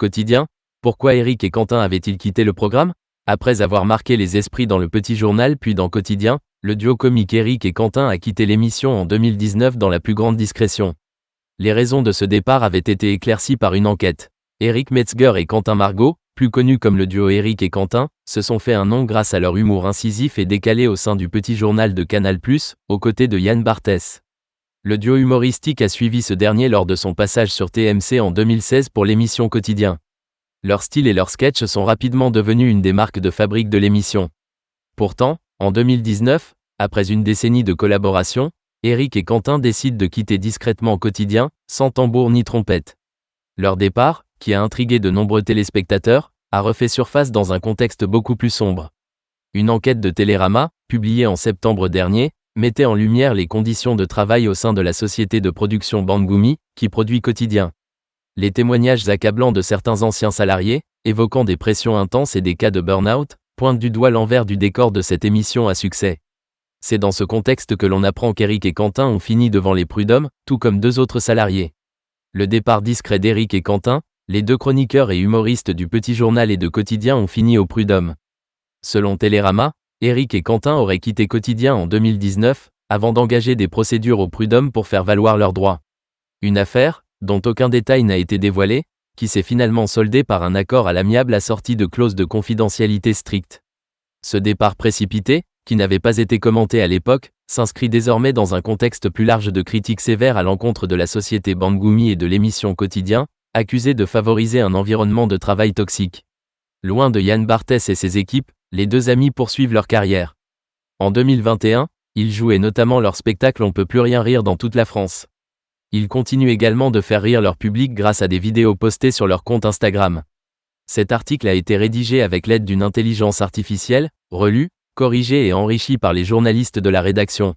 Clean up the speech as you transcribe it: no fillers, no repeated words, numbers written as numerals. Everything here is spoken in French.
Quotidien, pourquoi Eric et Quentin avaient-ils quitté le programme? Après avoir marqué les esprits dans le Petit Journal puis dans Quotidien, le duo comique Eric et Quentin a quitté l'émission en 2019 dans la plus grande discrétion. Les raisons de ce départ avaient été éclaircies par une enquête. Eric Metzger et Quentin Margot, plus connus comme le duo Eric et Quentin, se sont fait un nom grâce à leur humour incisif et décalé au sein du Petit Journal de Canal+, aux côtés de Yann Barthès. Le duo humoristique a suivi ce dernier lors de son passage sur TMC en 2016 pour l'émission Quotidien. Leur style et leurs sketchs sont rapidement devenus une des marques de fabrique de l'émission. Pourtant, en 2019, après une décennie de collaboration, Eric et Quentin décident de quitter discrètement Quotidien, sans tambour ni trompette. Leur départ, qui a intrigué de nombreux téléspectateurs, a refait surface dans un contexte beaucoup plus sombre. Une enquête de Télérama, publiée en septembre dernier, mettait en lumière les conditions de travail au sein de la société de production Bangoumi, qui produit Quotidien. Les témoignages accablants de certains anciens salariés, évoquant des pressions intenses et des cas de burn-out, pointent du doigt l'envers du décor de cette émission à succès. C'est dans ce contexte que l'on apprend qu'Eric et Quentin ont fini devant les prud'hommes, tout comme 2 autres salariés. Le départ discret d'Eric et Quentin, les 2 chroniqueurs et humoristes du Petit Journal et de Quotidien ont fini au prud'homme. Selon Télérama, Eric et Quentin auraient quitté Quotidien en 2019, avant d'engager des procédures au prud'homme pour faire valoir leurs droits. Une affaire, dont aucun détail n'a été dévoilé, qui s'est finalement soldée par un accord à l'amiable assorti de clauses de confidentialité strictes. Ce départ précipité, qui n'avait pas été commenté à l'époque, s'inscrit désormais dans un contexte plus large de critiques sévères à l'encontre de la société Bangoumi et de l'émission Quotidien, accusée de favoriser un environnement de travail toxique. Loin de Yann Barthès et ses équipes, les 2 amis poursuivent leur carrière. En 2021, ils jouaient notamment leur spectacle On peut plus rien rire dans toute la France. Ils continuent également de faire rire leur public grâce à des vidéos postées sur leur compte Instagram. Cet article a été rédigé avec l'aide d'une intelligence artificielle, relu, corrigé et enrichi par les journalistes de la rédaction.